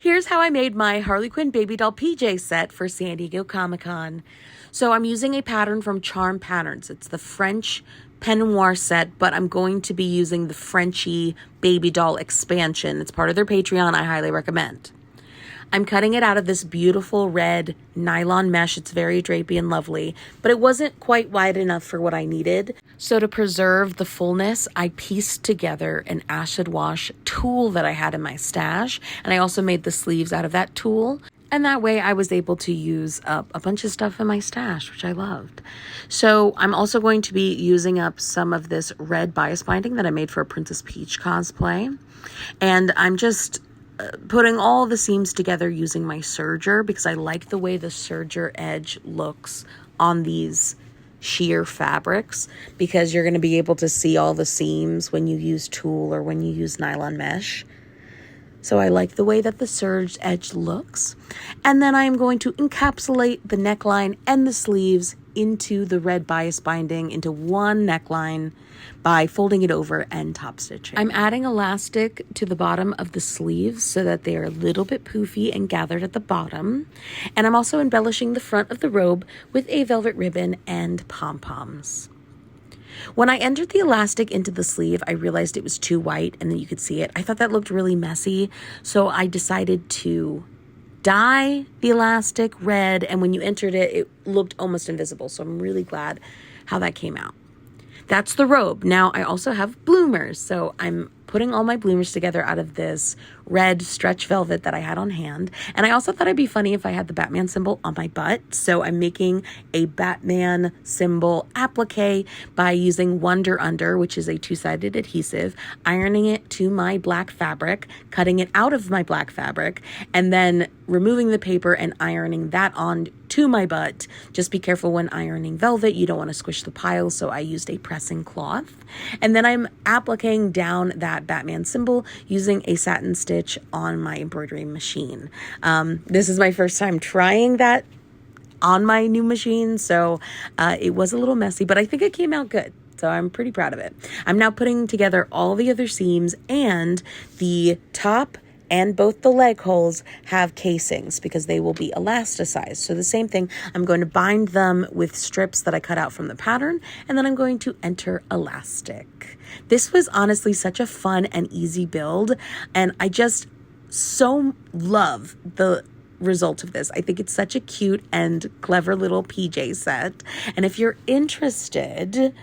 Here's how I made my Harley Quinn baby doll PJ set for San Diego Comic-Con. So I'm using a pattern from Charm Patterns. It's the French peignoir set, but I'm going to be using the Frenchy baby doll expansion. It's part of their Patreon. I highly recommend. I'm cutting it out of this beautiful red nylon mesh. It's very drapey and lovely, but it wasn't quite wide enough for what I needed. So to preserve the fullness, I pieced together an acid wash tulle that I had in my stash, and I also made the sleeves out of that tulle. And that way I was able to use up a bunch of stuff in my stash, which I loved. So I'm also going to be using up some of this red bias binding that I made for a Princess Peach cosplay. And I'm just putting all the seams together using my serger because I like the way the serger edge looks on these sheer fabrics, because you're going to be able to see all the seams when you use tulle or when you use nylon mesh. So I like the way that the serged edge looks. And then I'm going to encapsulate the neckline and the sleeves into the red bias binding into one neckline by folding it over and top stitching. I'm adding elastic to the bottom of the sleeves so that they are a little bit poofy and gathered at the bottom. And I'm also embellishing the front of the robe with a velvet ribbon and pom-poms. When I entered the elastic into the sleeve, I realized it was too white and then you could see it. I thought that looked really messy, so I decided to dye the elastic red, and when you entered it, it looked almost invisible, so I'm really glad how that came out. That's the robe. Now I also have bloomers, so I'm putting all my bloomers together out of this red stretch velvet that I had on hand. And I also thought it'd be funny if I had the Batman symbol on my butt. So I'm making a Batman symbol applique by using Wonder Under, which is a two-sided adhesive, ironing it to my black fabric, cutting it out of my black fabric, and then removing the paper and ironing that on to my butt. Just be careful when ironing velvet. You don't want to squish the piles, so I used a pressing cloth. And then I'm appliquing down that Batman symbol using a satin stitch on my embroidery machine. This is my first time trying that on my new machine, so it was a little messy, but I think it came out good. So I'm pretty proud of it. I'm now putting together all the other seams, and the top and both the leg holes have casings because they will be elasticized. So the same thing, I'm going to bind them with strips that I cut out from the pattern, and then I'm going to enter elastic. This was honestly such a fun and easy build, and I just so love the result of this. I think it's such a cute and clever little PJ set. And if you're interested,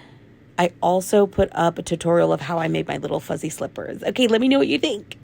I also put up a tutorial of how I made my little fuzzy slippers. Okay, let me know what you think.